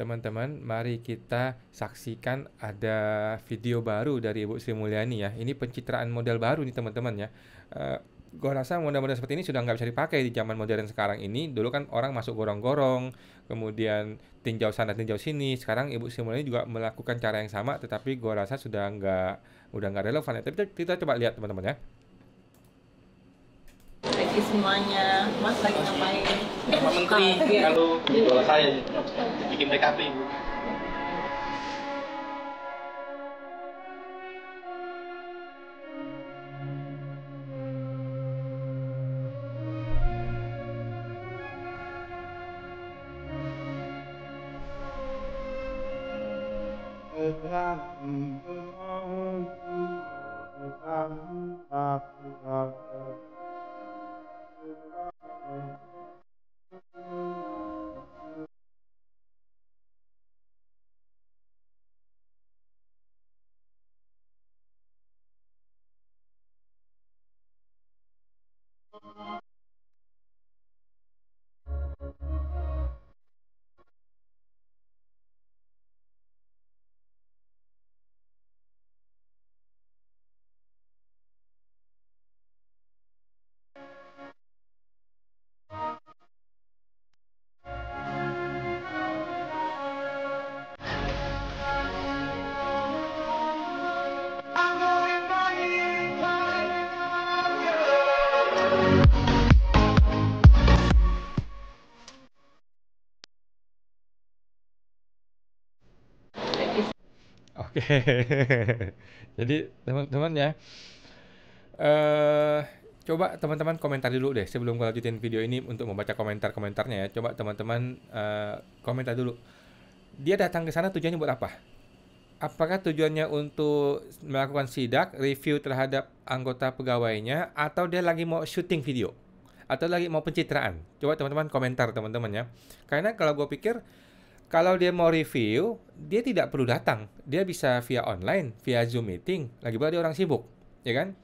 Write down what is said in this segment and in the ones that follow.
teman-teman, mari kita saksikan ada video baru dari Ibu Sri Mulyani ya. Ini pencitraan model baru nih teman-teman ya. Gua rasa model-model seperti ini sudah nggak bisa dipakai di zaman modern sekarang ini. Dulu kan orang masuk gorong-gorong, kemudian tinjau sana tinjau sini. Sekarang Ibu Sri Mulyani juga melakukan cara yang sama, tetapi gua rasa udah nggak relevan ya. Tapi kita coba lihat teman-teman ya. Pagi semuanya, Mas lagi ngapain? Pak Menteri, kalau bola saya bikin PKP, Bu. Oke. Jadi teman-teman ya, eh coba teman-teman komentar dulu deh sebelum gue lanjutin video ini untuk membaca komentar-komentarnya ya. Coba teman-teman komentar dulu. Dia datang ke sana tujuannya buat apa? Apakah tujuannya untuk melakukan sidak, review terhadap anggota pegawainya, atau dia lagi mau syuting video? Atau lagi mau pencitraan? Coba teman-teman komentar teman-teman ya. Karena kalau gue pikir, kalau dia mau review, dia tidak perlu datang. Dia bisa via online, via Zoom meeting. Lagi pula dia orang sibuk, ya kan?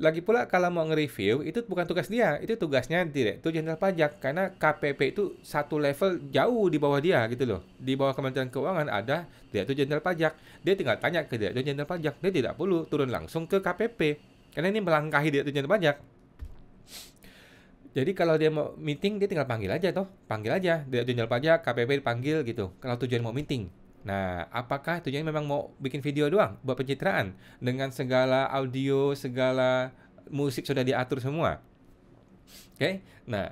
Lagi pula kalau mau nge-review, itu bukan tugas dia, itu tugasnya Direktur Jenderal Pajak. Karena KPP itu satu level jauh di bawah dia gitu loh. Di bawah Kementerian Keuangan ada Direktur Jenderal Pajak. Dia tinggal tanya ke Direktur Jenderal Pajak. Dia tidak perlu turun langsung ke KPP. Karena ini melangkahi Direktur Jenderal Pajak. Jadi kalau dia mau meeting, dia tinggal panggil aja toh. Panggil aja Direktur Jenderal Pajak, KPP dipanggil gitu. Kalau tujuan mau meeting. Nah, apakah tujuannya memang mau bikin video doang buat pencitraan dengan segala audio, segala musik sudah diatur semua? Oke. Nah,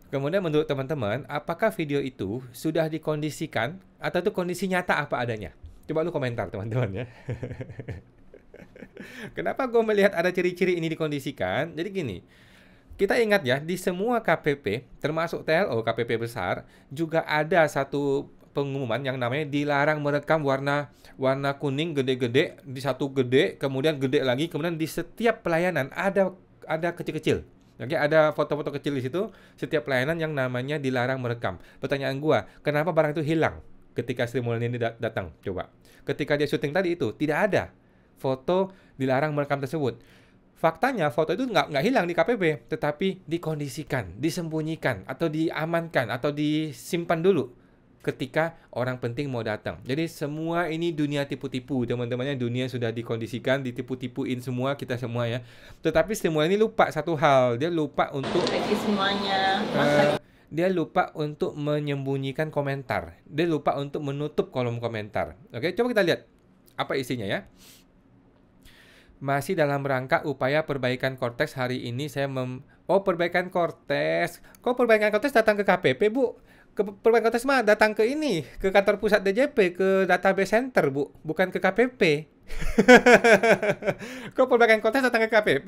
kemudian menurut teman-teman, apakah video itu sudah dikondisikan atau itu kondisi nyata apa adanya? Coba lu komentar teman-teman ya. Kenapa gue melihat ada ciri-ciri ini dikondisikan? Jadi gini, kita ingat ya, di semua KPP, termasuk TLO, KPP besar, juga ada satu pengumuman yang namanya dilarang merekam warna kuning gede-gede, di satu gede, kemudian gede lagi, kemudian di setiap pelayanan ada kecil-kecil. Oke, ada foto-foto kecil di situ, setiap pelayanan yang namanya dilarang merekam. Pertanyaan gua, kenapa barang itu hilang ketika Sri Mulyani ini datang? Coba. Ketika dia syuting tadi itu, tidak ada foto dilarang merekam tersebut. Faktanya foto itu nggak hilang di KPP, tetapi dikondisikan, disembunyikan, atau diamankan, atau disimpan dulu ketika orang penting mau datang. Jadi semua ini dunia tipu-tipu, teman-temannya, dunia sudah dikondisikan, ditipu-tipuin semua kita semua ya. Tetapi semua ini lupa satu hal, dia lupa untuk Pagi semuanya, Mas lagi dia lupa untuk menyembunyikan komentar. Dia lupa untuk menutup kolom komentar. Oke, coba kita lihat apa isinya ya. Masih dalam rangka upaya perbaikan Kortex hari ini perbaikan Kortex. Kok perbaikan Kortex datang ke KPP, Bu? Perbaikan Kortex mah datang ke ini, ke kantor pusat DJP, ke database center, Bu, bukan ke KPP. Kok perbaikan Kortex datang ke KPP?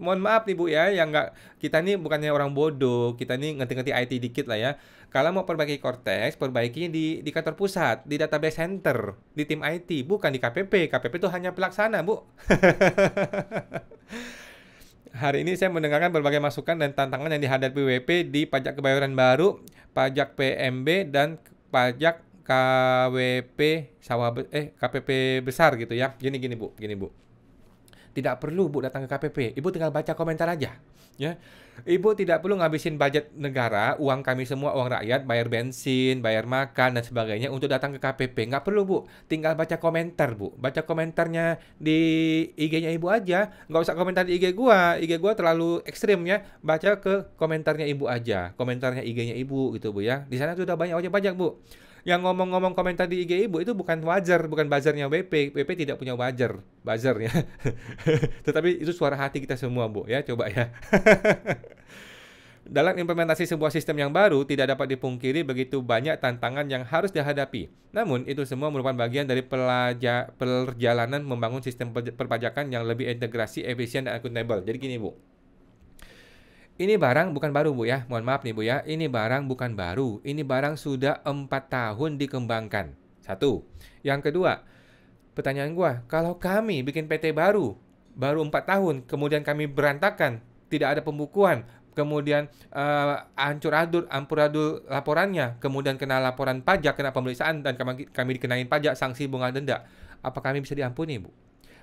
Mohon maaf nih Bu ya, yang kita nih bukannya orang bodoh, kita nih ngerti-ngerti IT dikit lah ya. Kalau mau perbaiki Kortex, perbaikinya di kantor pusat, di database center, di tim IT, bukan di KPP. KPP itu hanya pelaksana, Bu. Hari ini saya mendengarkan berbagai masukan dan tantangan yang dihadapi WP di pajak kebayoran baru, pajak PMB, dan pajak KPP besar gitu ya. Gini Bu. Tidak perlu Bu datang ke KPP. Ibu tinggal baca komentar aja. Ya, Ibu tidak perlu ngabisin budget negara, uang kami semua, uang rakyat, bayar bensin, bayar makan dan sebagainya untuk datang ke KPP. Nggak perlu, Bu. Tinggal baca komentar, Bu. Baca komentarnya di IG-nya Ibu aja. Nggak usah komentar di IG gua. IG gua terlalu ekstrim ya. Baca ke komentarnya Ibu aja. Komentarnya IG-nya Ibu gitu, Bu ya. Di sana sudah banyak wajib pajak, Bu. Yang ngomong-ngomong komentar di IG Ibu itu bukan wajar, bukan buzzernya WP. WP tidak punya buzzernya. Tetapi itu suara hati kita semua, Bu ya. Coba ya. Dalam implementasi sebuah sistem yang baru, tidak dapat dipungkiri begitu banyak tantangan yang harus dihadapi. Namun, itu semua merupakan bagian dari perjalanan membangun sistem perpajakan yang lebih integrasi, efisien, dan akuntabel. Jadi gini, Bu. Ini barang bukan baru, Bu ya. Mohon maaf nih, Bu ya. Ini barang bukan baru. Ini barang sudah 4 tahun dikembangkan. Satu. Yang kedua, pertanyaan gua, kalau kami bikin PT baru 4 tahun, kemudian kami berantakan, tidak ada pembukuan, kemudian amburadul laporannya, kemudian kena laporan pajak, kena pemeriksaan, dan kami dikenain pajak, sanksi, bunga, denda. Apa kami bisa diampuni, Bu?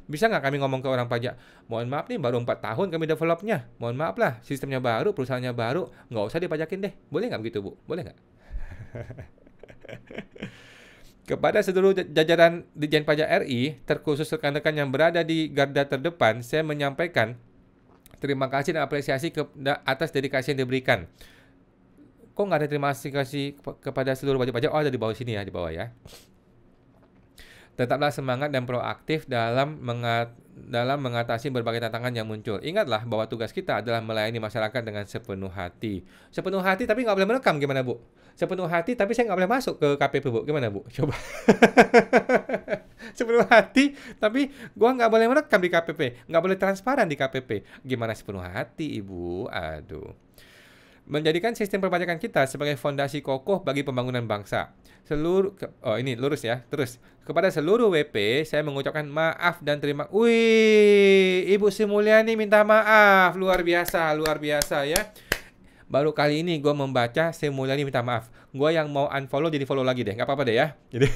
Bisa nggak kami ngomong ke orang pajak, mohon maaf nih baru 4 tahun kami developnya, mohon maaf lah sistemnya baru, perusahaannya baru, nggak usah dipajakin deh. Boleh nggak begitu, Bu? Boleh nggak? Kepada seluruh jajaran Ditjen Pajak RI, terkhusus rekan-rekan yang berada di garda terdepan, saya menyampaikan terima kasih dan apresiasi atas dedikasi yang diberikan. Kok nggak ada terima kasih kepada seluruh wajib pajak? Oh, ada di bawah sini ya, di bawah ya. Tetaplah semangat dan proaktif dalam mengatasi berbagai tantangan yang muncul. Ingatlah bahwa tugas kita adalah melayani masyarakat dengan sepenuh hati. Sepenuh hati tapi nggak boleh merekam, gimana, Bu? Sepenuh hati tapi saya nggak boleh masuk ke KPP, Bu. Gimana, Bu? Coba. Sepenuh hati tapi gua nggak boleh merekam di KPP. Nggak boleh transparan di KPP. Gimana sepenuh hati, Ibu? Aduh. Menjadikan sistem perpajakan kita sebagai fondasi kokoh bagi pembangunan bangsa. Ini lurus ya. Terus, kepada seluruh WP, saya mengucapkan maaf dan terima. Wih, Ibu Sri Mulyani minta maaf. Luar biasa ya. Baru kali ini gue membaca Sri Mulyani minta maaf. Gue yang mau unfollow jadi follow lagi deh. Nggak apa-apa deh ya. Jadi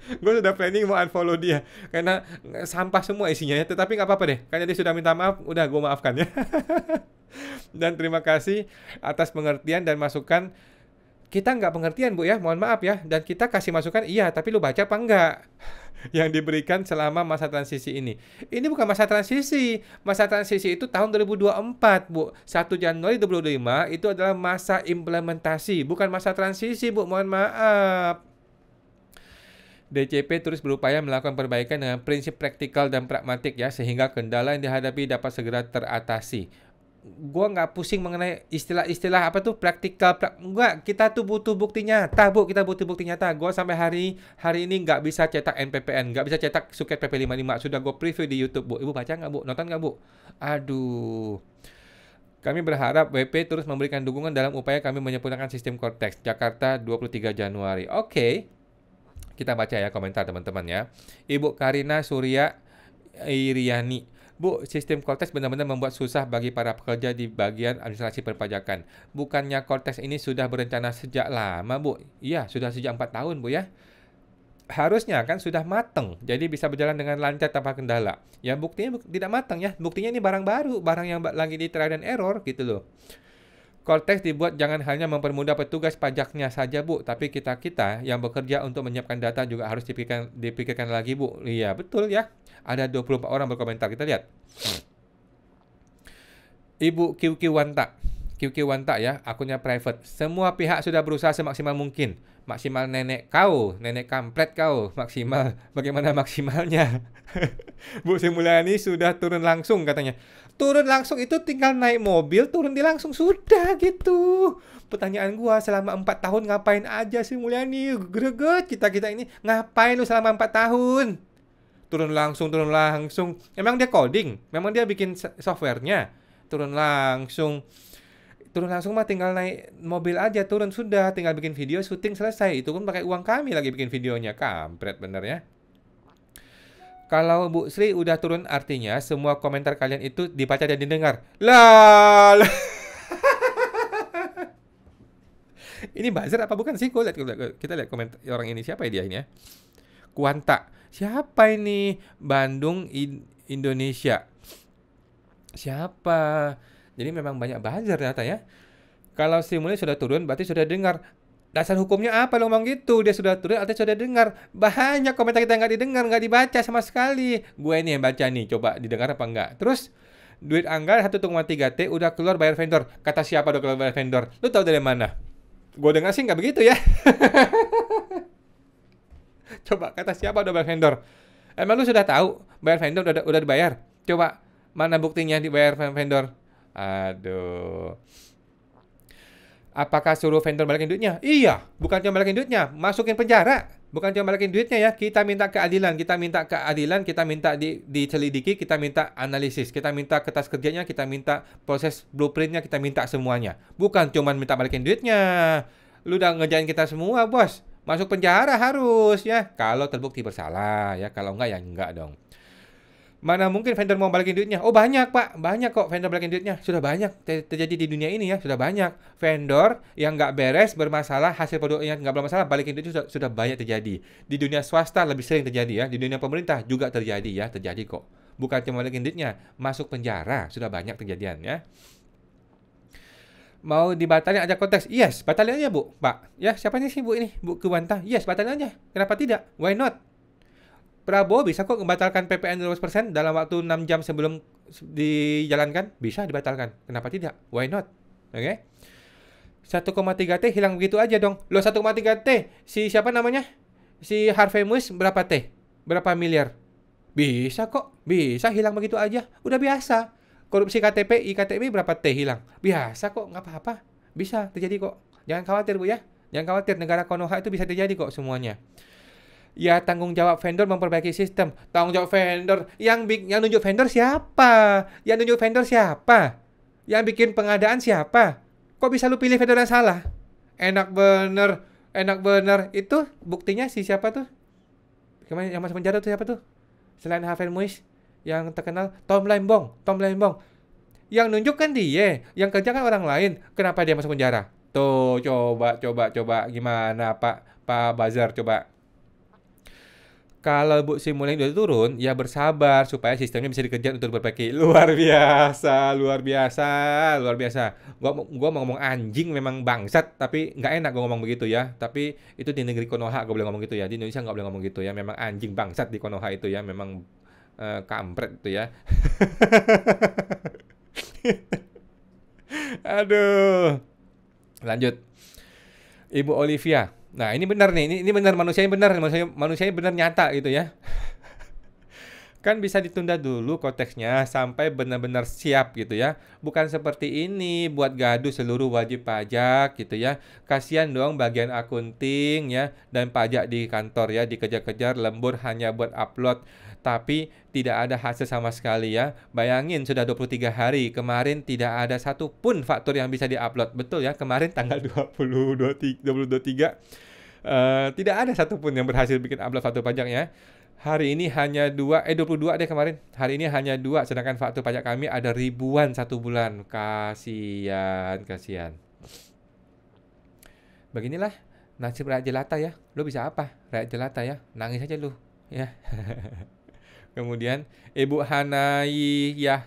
gue sudah planning mau unfollow dia. Karena sampah semua isinya ya. Tetapi nggak apa-apa deh. Karena dia sudah minta maaf, udah gue maafkan ya. Dan terima kasih atas pengertian dan masukan. Kita nggak pengertian, Bu ya, mohon maaf ya. Dan kita kasih masukan, iya, tapi lu baca apa enggak? Yang diberikan selama masa transisi ini. Ini bukan masa transisi. Masa transisi itu tahun 2024, Bu. 1 Januari 2025 itu adalah masa implementasi, bukan masa transisi, Bu. Mohon maaf. DCP terus berupaya melakukan perbaikan dengan prinsip praktikal dan pragmatik ya, sehingga kendala yang dihadapi dapat segera teratasi. Gua nggak pusing mengenai istilah-istilah apa tuh praktikal, enggak, kita tuh butuh bukti nyata, Bu. Kita butuh bukti nyata. Gua sampai hari ini nggak bisa cetak NPPN, nggak bisa cetak suket PP55. Sudah gue preview di YouTube, Bu. Ibu baca nggak, Bu? Nonton nggak, Bu? Aduh. Kami berharap WP terus memberikan dukungan dalam upaya kami menyempurnakan sistem Cortex Jakarta 23 Januari. Oke. Kita baca ya komentar teman-teman ya. Ibu Karina Surya Iriani. Bu, sistem Cortex benar-benar membuat susah bagi para pekerja di bagian administrasi perpajakan. Bukannya Cortex ini sudah berencana sejak lama, Bu? Iya, sudah sejak 4 tahun, Bu ya. Harusnya kan sudah mateng, jadi bisa berjalan dengan lancar tanpa kendala. Ya buktinya tidak mateng ya. Buktinya ini barang baru, barang yang lagi di trial and error gitu loh. Cortex dibuat jangan hanya mempermudah petugas pajaknya saja, Bu, tapi kita-kita yang bekerja untuk menyiapkan data juga harus dipikirkan lagi, Bu. Iya, betul ya. Ada 24 orang berkomentar, kita lihat. Ibu QQ Wanta ya, akunnya private. Semua pihak sudah berusaha semaksimal mungkin. Maksimal nenek kampret kau, maksimal. Bagaimana maksimalnya? Bu Sri Mulyani sudah turun langsung katanya. Turun langsung itu tinggal naik mobil, turun di langsung sudah gitu. Pertanyaan gua, selama 4 tahun ngapain aja Sri Mulyani? Greget kita ini. Ngapain lu selama 4 tahun? Turun langsung. Emang dia coding? Memang dia bikin softwarenya? Turun langsung mah tinggal naik mobil aja, turun sudah, tinggal bikin video, syuting selesai. Itu pun pakai uang kami lagi bikin videonya. Kampret bener ya. Kalau Bu Sri udah turun artinya semua komentar kalian itu dibaca dan didengar. Lah. Ini buzzer apa bukan sih? Kita lihat komentar orang ini, siapa ya dia ini ya? Kuanta. Siapa ini? Bandung, Indonesia. Siapa? Jadi memang banyak buzzer ternyata ya. Kalau stimulus sudah turun berarti sudah dengar. Dasar hukumnya apa lo ngomong gitu? Dia sudah turun artinya sudah dengar. Banyak komentar kita nggak didengar, nggak dibaca sama sekali. Gue nih yang baca nih, coba didengar apa enggak. Terus duit anggaran 1,3 T udah keluar bayar vendor. Kata siapa udah keluar bayar vendor? Lu tahu dari mana? Gue dengar sih nggak begitu ya. Coba kata siapa udah bayar vendor? Emang lu sudah tahu bayar vendor udah dibayar? Coba mana buktinya dibayar vendor? Aduh. Apakah suruh vendor balikin duitnya? Iya, bukan cuma balikin duitnya, masukin penjara. Bukan cuma balikin duitnya ya, kita minta keadilan, kita minta diselidiki, kita minta analisis, kita minta kertas kerjanya, kita minta proses blueprintnya, kita minta semuanya. Bukan cuma minta balikin duitnya. Lu udah ngerjain kita semua, bos. Masuk penjara harus ya, kalau terbukti bersalah ya, kalau enggak ya enggak dong. Mana mungkin vendor mau balikin duitnya? Oh banyak pak, banyak kok vendor balikin duitnya. Sudah banyak terjadi di dunia ini ya, sudah banyak. Vendor yang nggak beres, bermasalah, hasil produknya nggak bermasalah, balikin duit sudah banyak terjadi. Di dunia swasta lebih sering terjadi ya, di dunia pemerintah juga terjadi ya, terjadi kok. Bukan cuma balikin duitnya, masuk penjara, sudah banyak kejadian ya. Mau dibatalin aja konteks? Yes, batalin aja bu, pak. Ya siapa nih sih bu ini? Bu Kuwanta? Yes, batalin aja. Kenapa tidak? Why not? Prabowo bisa kok membatalkan PPN 12% dalam waktu 6 jam sebelum dijalankan. Bisa dibatalkan. Kenapa tidak? Why not? Oke. Okay? 1,3 T hilang begitu aja dong. Loh 1,3 T. Si siapa namanya? Si Harvey Muiz berapa T? Berapa miliar? Bisa kok. Bisa hilang begitu aja. Udah biasa. Korupsi KTP, IKTP berapa T hilang? Biasa kok. Nggak apa-apa. Bisa terjadi kok. Jangan khawatir bu ya. Jangan khawatir. Negara Konoha itu bisa terjadi kok semuanya. Ya tanggung jawab vendor memperbaiki sistem. Tanggung jawab vendor yang nunjuk vendor siapa? Yang nunjuk vendor siapa? Yang bikin pengadaan siapa? Kok bisa lu pilih vendor yang salah? Enak bener. Itu buktinya si siapa tuh? Kemarin yang masuk penjara tuh siapa tuh? Selain Harvey Muiz yang terkenal Tom Lembong. Yang nunjuk kan dia, yang kerja kan orang lain. Kenapa dia masuk penjara? Tuh coba gimana Pak Bazar coba. Kalau Bu Sri Mulyani udah turun, ya bersabar supaya sistemnya bisa dikejar untuk diperbaiki. Luar biasa. Gua mau ngomong anjing memang bangsat, tapi nggak enak gua ngomong begitu ya. Tapi itu di negeri Konoha gua boleh ngomong gitu ya. Di Indonesia nggak boleh ngomong gitu ya. Memang anjing bangsat di Konoha itu ya. Memang kampret itu ya. Aduh. Lanjut. Ibu Olivia. Nah, ini benar nih. Ini benar manusianya benar nyata gitu ya. Kan bisa ditunda dulu konteksnya sampai benar-benar siap gitu ya. Bukan seperti ini buat gaduh seluruh wajib pajak gitu ya. Kasihan dong bagian akunting ya dan pajak di kantor ya dikejar-kejar lembur hanya buat upload tapi tidak ada hasil sama sekali ya. Bayangin sudah 23 hari kemarin tidak ada satupun faktur yang bisa diupload. Betul ya, kemarin tanggal 2023 tidak ada satupun yang berhasil bikin upload faktur pajaknya. Hari ini hanya 22 deh kemarin. Hari ini hanya 2, sedangkan faktur pajak kami ada ribuan satu bulan. Kasihan. Beginilah nasib rakyat jelata ya. Lu bisa apa? Rakyat jelata ya. Nangis aja lu ya. Kemudian Ibu Hanayah,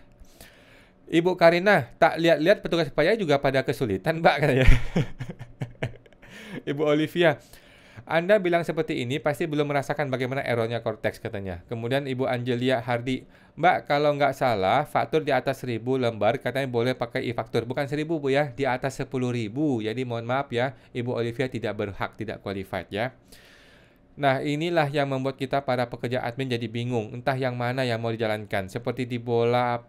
Ibu Karina, tak lihat-lihat petugas pajak juga pada kesulitan, Mbak katanya. Ibu Olivia, Anda bilang seperti ini pasti belum merasakan bagaimana errornya Cortex katanya. Kemudian Ibu Angelia Hardi, Mbak kalau nggak salah faktur di atas 1000 lembar katanya boleh pakai e-faktur. Bukan 1000 Bu ya, di atas 10.000. Jadi mohon maaf ya, Ibu Olivia tidak berhak, tidak qualified ya. Nah inilah yang membuat kita para pekerja admin jadi bingung. Entah yang mana yang mau dijalankan. Seperti dibola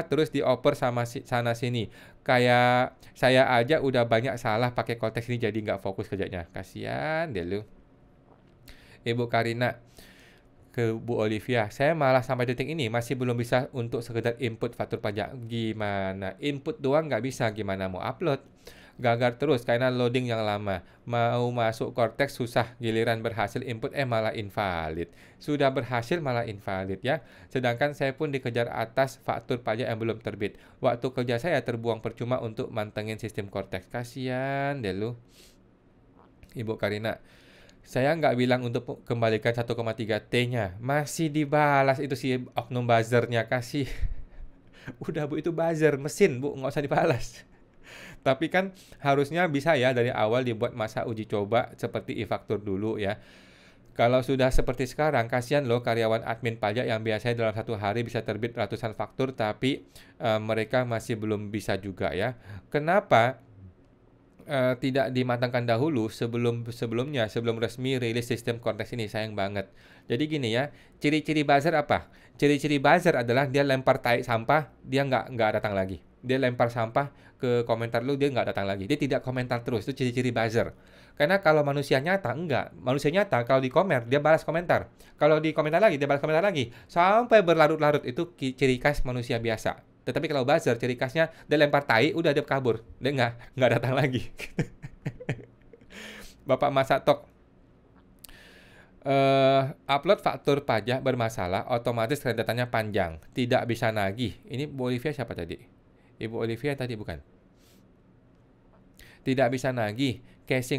terus dioper sama sana sini. Kayak saya aja udah banyak salah pakai konteks ini jadi nggak fokus kerjanya. Kasian deh lu. Ibu Karina ke Bu Olivia, saya malah sampai detik ini masih belum bisa untuk sekedar input faktur pajak. Gimana? Input doang nggak bisa, gimana mau upload? Gagal terus karena loading yang lama. Mau masuk Cortex susah, giliran berhasil input malah invalid. Sudah berhasil malah invalid ya. Sedangkan saya pun dikejar atas faktur pajak yang belum terbit. Waktu kerja saya terbuang percuma untuk mantengin sistem Cortex. Kasian deh lu. Ibu Karina, saya nggak bilang untuk kembalikan 1,3 T-nya. Masih dibalas itu si oknum buzzernya. Udah Bu, itu buzzer mesin Bu, nggak usah dibalas. Tapi kan harusnya bisa ya dari awal dibuat masa uji coba seperti e-faktur dulu ya. Kalau sudah seperti sekarang, kasihan loh karyawan admin pajak yang biasanya dalam satu hari bisa terbit ratusan faktur, tapi mereka masih belum bisa juga ya. Kenapa tidak dimatangkan dahulu sebelum resmi rilis sistem konteks ini? Sayang banget. Jadi gini ya, ciri-ciri buzzer apa? Ciri-ciri buzzer adalah dia lempar tai sampah, dia nggak datang lagi. Dia lempar sampah ke komentar lu, dia nggak datang lagi. Dia tidak komentar terus, itu ciri-ciri buzzer. Karena kalau manusia nyata, enggak. Manusia nyata, kalau di komen, dia balas komentar. Kalau di komentar lagi, dia balas komentar lagi. Sampai berlarut-larut, itu ciri khas manusia biasa. Tetapi kalau buzzer, ciri khasnya, dia lempar tai, udah dia kabur. Dia nggak datang lagi. Bapak Masatok, upload faktur pajak bermasalah, otomatis rentetannya panjang. Tidak bisa nagih. Ini Bu Olivia siapa tadi? Ibu Olivia tadi bukan? Tidak bisa nagih, cash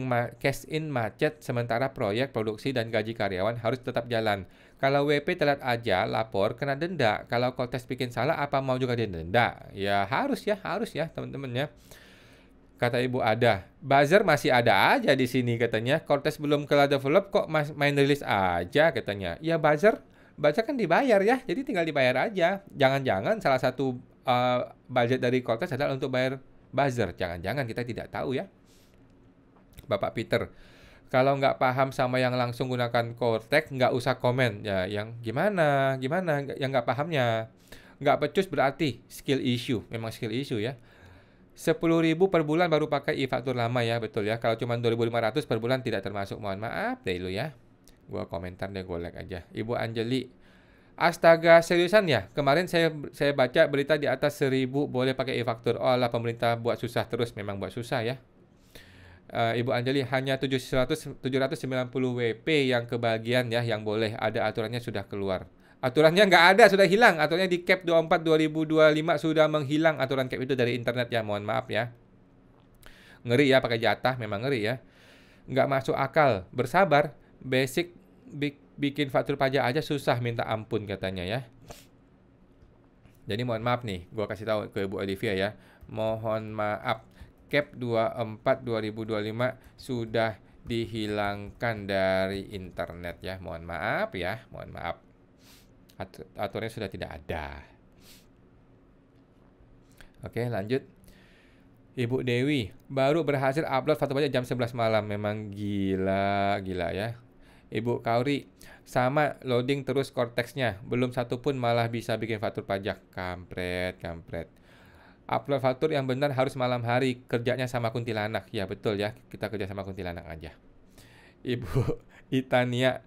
in macet, sementara proyek, produksi, dan gaji karyawan harus tetap jalan. Kalau WP telat aja, lapor, kena denda. Kalau Kotes bikin salah, apa mau juga denda? Ya harus ya teman-teman ya. Kata Ibu Ada, buzzer masih ada aja di sini katanya. Kotes belum kelar develop kok main rilis aja katanya. Ya buzzer kan dibayar ya, jadi tinggal dibayar aja. Jangan-jangan salah satu budget dari Kotes adalah untuk bayar buzzer. Jangan-jangan kita tidak tahu ya. Bapak Peter, kalau nggak paham sama yang langsung gunakan Cortex, nggak usah komen. Ya, yang gimana, yang nggak pahamnya. Nggak becus berarti skill issue, memang skill issue ya. 10.000 per bulan baru pakai e-faktur lama ya, betul ya. Kalau cuma 2.500 per bulan tidak termasuk, mohon maaf deh lu ya. Gua komentar deh, gue like aja. Ibu Anjeli, astaga, seriusan ya? Kemarin saya baca berita di atas 1.000 boleh pakai e-faktur. Oh lah, pemerintah buat susah terus, memang buat susah ya. Ibu Anjeli, hanya 790 WP yang kebagian ya, yang boleh. Ada aturannya sudah keluar. Aturannya nggak ada, sudah hilang. Aturannya di Cap 24 2025 sudah menghilang aturan Cap itu dari internet ya, mohon maaf ya. Ngeri ya pakai jatah, memang ngeri ya. Nggak masuk akal. Bersabar, basic bikin faktur pajak aja susah, minta ampun katanya ya. Jadi mohon maaf nih, gua kasih tahu ke Bu Olivia ya. Mohon maaf, Cap 24 2025 sudah dihilangkan dari internet ya. Mohon maaf ya, mohon maaf. Aturannya sudah tidak ada. Oke, lanjut. Ibu Dewi, baru berhasil upload faktur pajak jam 11 malam. Memang gila ya. Ibu Kauri, sama loading terus Cortex-nya. Belum satu pun malah bisa bikin faktur pajak. Kampret. Upload faktur yang benar harus malam hari. Kerjanya sama kuntilanak. Ya betul ya, kita kerja sama kuntilanak aja. Ibu Itania,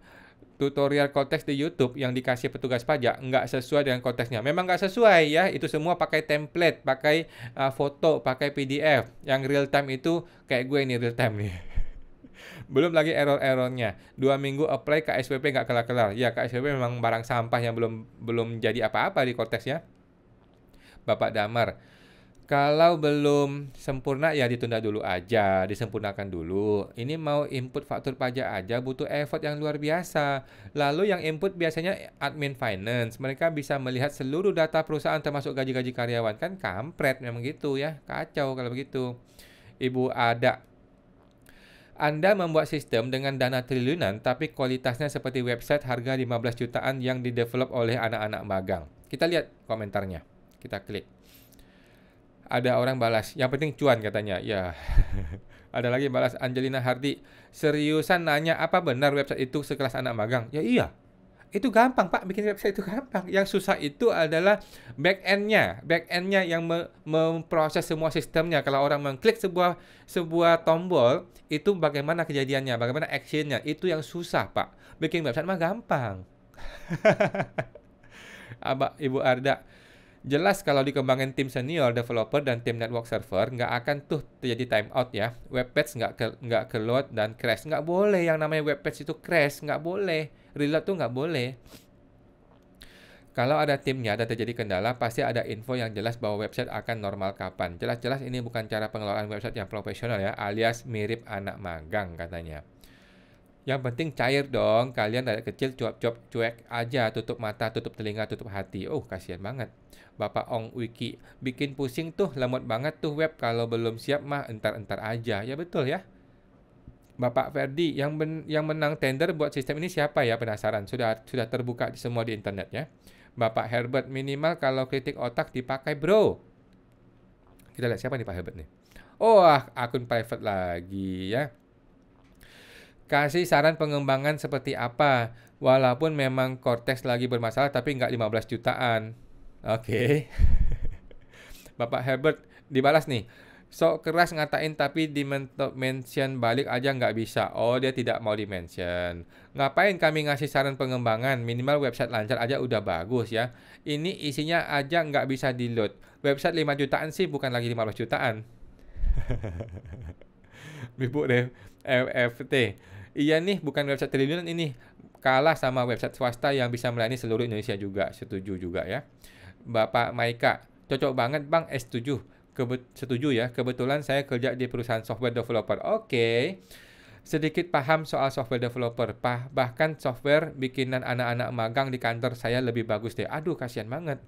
tutorial konteks di YouTube yang dikasih petugas pajak nggak sesuai dengan konteksnya. Memang nggak sesuai ya, itu semua pakai template, pakai foto, pakai PDF. Yang real time itu kayak gue ini real time nih. Belum lagi error-errornya. 2 minggu apply KSPP nggak kelar-kelar. Ya KSPP memang barang sampah yang belum jadi apa-apa di konteksnya. Bapak Damar, kalau belum sempurna ya ditunda dulu aja, disempurnakan dulu. Ini mau input faktur pajak aja butuh effort yang luar biasa. Lalu yang input biasanya admin finance. Mereka bisa melihat seluruh data perusahaan termasuk gaji-gaji karyawan. Kan kampret memang gitu ya. Kacau kalau begitu. Ibu Ada, Anda membuat sistem dengan dana triliunan tapi kualitasnya seperti website harga 15 jutaan yang didevelop oleh anak-anak magang. Kita lihat komentarnya. Kita klik. Ada orang balas, yang penting cuan katanya. Ya. Ada lagi balas Angelina Hardy, seriusan nanya apa benar website itu sekelas anak magang? Ya iya. Itu gampang, Pak, bikin website itu gampang. Yang susah itu adalah back-end-nya. Back-end-nya yang memproses semua sistemnya. Kalau orang mengklik sebuah tombol, itu bagaimana kejadiannya, bagaimana action-nya. Itu yang susah, Pak. Bikin website mah gampang. Ibu Arda, jelas kalau dikembangin tim senior developer dan tim network server nggak akan tuh terjadi timeout ya. Webpage nggak ke load dan crash. Nggak boleh yang namanya webpage itu crash, nggak boleh. Reload tuh nggak boleh. Kalau ada timnya dan terjadi kendala, pasti ada info yang jelas bahwa website akan normal kapan. Jelas-jelas ini bukan cara pengelolaan website yang profesional ya, alias mirip anak magang katanya. Yang penting cair dong. Kalian rakyat kecil cuap-cuap cuek aja, tutup mata, tutup telinga, tutup hati. Oh, kasihan banget. Bapak Ong Wiki bikin pusing tuh, lemot banget tuh web, kalau belum siap mah entar-entar aja. Ya betul ya. Bapak Ferdi, yang menang tender buat sistem ini siapa ya? Penasaran. Sudah terbuka semua di internet ya. Bapak Herbert, minimal kalau kritik otak dipakai, bro. Kita lihat siapa nih Pak Herbert nih. Oh, akun private lagi ya. Kasih saran pengembangan seperti apa? Walaupun memang Cortex lagi bermasalah, tapi nggak 15 jutaan. Oke. Bapak Herbert dibalas nih. Sok keras ngatain tapi di mention balik aja nggak bisa. Oh, dia tidak mau di-mention. Ngapain kami ngasih saran pengembangan? Minimal website lancar aja udah bagus ya. Ini isinya aja nggak bisa di-load. Website 5 jutaan sih, bukan lagi 15 jutaan. Ibu deh, FT. Iya nih, bukan website triliunan ini. Kalah sama website swasta yang bisa melayani seluruh Indonesia juga. Setuju juga ya. Bapak Maika, cocok banget Bang, setuju. Setuju ya, kebetulan saya kerja di perusahaan software developer. Oke. Sedikit paham soal software developer. Bahkan software bikinan anak-anak magang di kantor saya lebih bagus deh. Aduh, kasihan banget.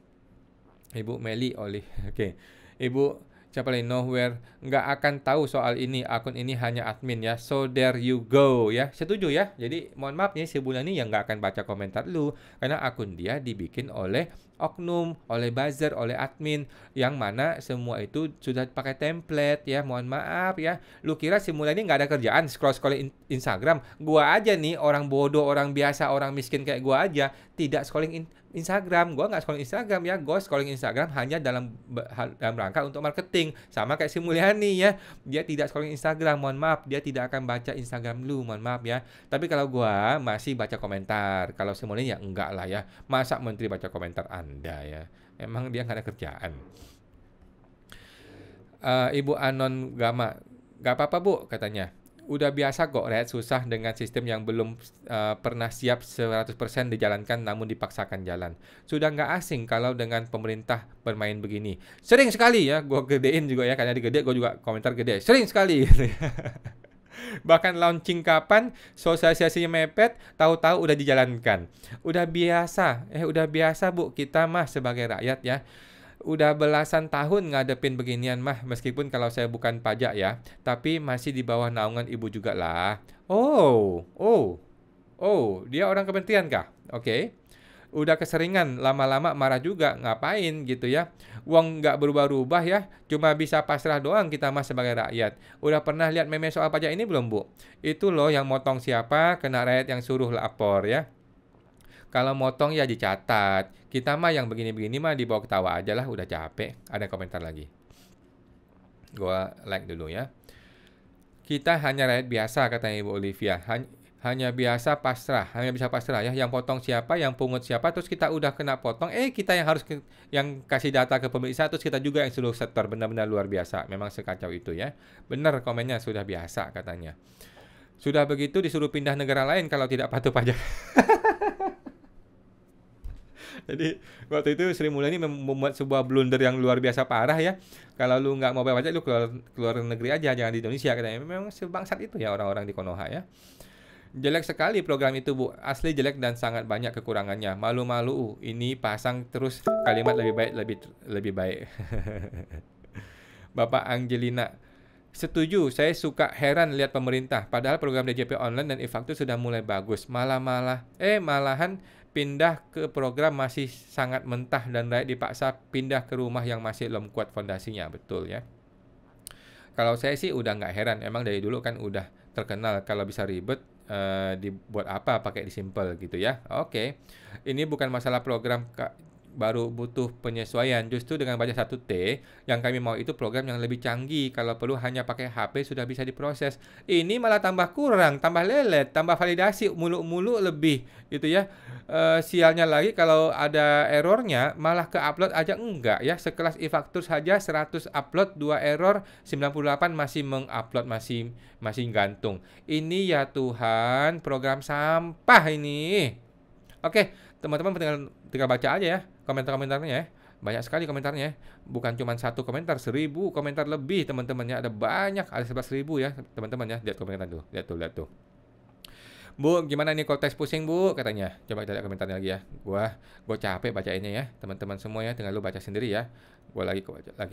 Ibu Meli Oli. Oke. Ibu siapa lagi? Nowhere nggak akan tahu soal ini, akun ini hanya admin ya. So there you go ya. Setuju ya. Jadi mohon maaf nih, sebulan ini yang nggak akan baca komentar lu, karena akun dia dibikin oleh oknum, oleh buzzer, oleh admin, yang mana semua itu sudah pakai template ya. Mohon maaf ya. Lu kira sebulan ini nggak ada kerjaan scroll Instagram? Gua aja nih, orang bodoh, orang biasa, orang miskin kayak gua aja tidak scrolling Instagram. Gua nggak scrolling Instagram ya. Gua scrolling Instagram hanya dalam rangka untuk marketing. Sama kayak si Mulyani ya. Dia tidak scrolling Instagram. Mohon maaf, dia tidak akan baca Instagram lu. Mohon maaf ya. Tapi kalau gua masih baca komentar. Kalau si Mulyani ya enggak lah ya. Masa menteri baca komentar Anda ya? Emang dia nggak ada kerjaan. Ibu Anon Gama, gak apa-apa Bu katanya. Udah biasa kok rakyat susah dengan sistem yang belum pernah siap 100% dijalankan namun dipaksakan jalan. Sudah nggak asing kalau dengan pemerintah bermain begini. Sering sekali ya, gue gedein juga ya, karena digede gue juga komentar gede. Sering sekali. Bahkan launching kapan, sosialisasinya mepet, tahu-tahu udah dijalankan. Udah biasa Bu, kita mah sebagai rakyat ya. Udah belasan tahun ngadepin beginian mah, meskipun kalau saya bukan pajak ya, tapi masih di bawah naungan ibu juga lah. Dia orang kementerian kah? Oke. Udah keseringan, lama-lama marah juga, ngapain gitu ya. Uang nggak berubah-ubah ya, cuma bisa pasrah doang kita mah sebagai rakyat. Udah pernah lihat meme soal pajak ini belum Bu? Itu loh yang motong siapa, kena rakyat yang suruh lapor ya. Kalau motong ya dicatat. Kita mah yang begini-begini mah dibawa ketawa aja lah, udah capek. Ada komentar lagi. Gua like dulu ya. Kita hanya rakyat biasa katanya Ibu Olivia. Hanya bisa pasrah ya. Yang potong siapa, yang pungut siapa, terus kita udah kena potong. Kita yang harus yang kasih data ke pemeriksa, terus kita juga yang suruh setor. Benar-benar luar biasa. Memang sekacau itu ya. Benar komennya, sudah biasa katanya. Sudah begitu disuruh pindah negara lain kalau tidak patuh pajak. Jadi waktu itu Sri Mulyani membuat sebuah blunder yang luar biasa parah ya. Kalau lu nggak mau bayar pajak, lu keluar negeri aja, jangan di Indonesia katanya. Memang sebangsat itu ya orang-orang di Konoha ya. Jelek sekali program itu Bu, asli jelek dan sangat banyak kekurangannya. Malu-malu, ini pasang terus kalimat lebih baik. Bapak Angelina, setuju, saya suka heran lihat pemerintah. Padahal program DJP online dan e-faktur sudah mulai bagus. Malahan pindah ke program masih sangat mentah dan rakyat dipaksa pindah ke rumah yang masih belum kuat fondasinya. Betul ya. Kalau saya sih udah nggak heran. Emang dari dulu kan udah terkenal kalau bisa ribet dibuat apa pakai di simple gitu ya. Oke. Ini bukan masalah program baru butuh penyesuaian. Justru dengan baca 1T, yang kami mau itu program yang lebih canggih. Kalau perlu hanya pakai HP sudah bisa diproses. Ini malah tambah kurang, tambah lelet, tambah validasi, mulu-mulu lebih gitu ya. Sialnya lagi kalau ada errornya malah ke upload aja enggak ya. Sekelas e-faktur saja 100 upload, 2 error, 98 masih mengupload, masih gantung. Ini ya Tuhan, program sampah ini. Oke, teman-teman tinggal baca aja ya komentar-komentarnya ya. Banyak sekali komentarnya. Bukan cuma 1 komentar, 1000 komentar lebih teman-temannya. Ada banyak, ada 11.000 ya teman-teman ya. Lihat komentar tuh, lihat tuh. Bu, gimana nih Koltes pusing Bu? Katanya. Coba kita lihat komentarnya lagi ya. Gua capek bacainnya ya, teman-teman semua ya. Tinggal lu baca sendiri ya. Gua lagi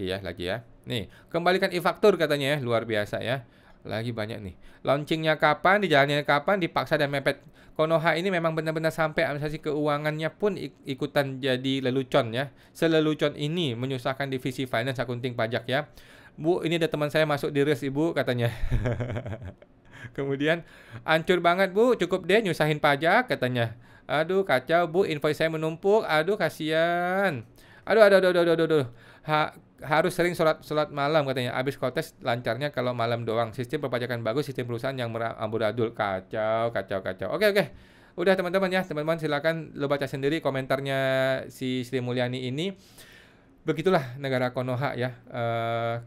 ya. Nih, kembalikan e-faktur katanya ya, luar biasa ya. Lagi banyak nih. Launchingnya kapan, dijalannya kapan, dipaksa dan mepet. Konoha ini memang benar-benar sampai administrasi keuangannya pun ikutan jadi lelucon ya. Selelucon ini menyusahkan divisi finance akunting pajak ya. Bu, ini ada teman saya masuk di RIS Ibu katanya. Kemudian, hancur banget Bu, cukup deh nyusahin pajak katanya. Aduh kacau Bu, invoice saya menumpuk. Aduh kasihan. Aduh. Harus sering sholat malam katanya. Abis kontes lancarnya kalau malam doang. Sistem perpajakan bagus, sistem perusahaan yang amburadul. Kacau. Oke. Udah teman-teman ya, teman-teman silakan lo baca sendiri komentarnya si Sri Mulyani ini. Begitulah negara Konoha ya.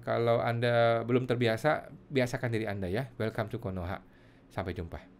Kalau Anda belum terbiasa, biasakan diri Anda ya. Welcome to Konoha. Sampai jumpa.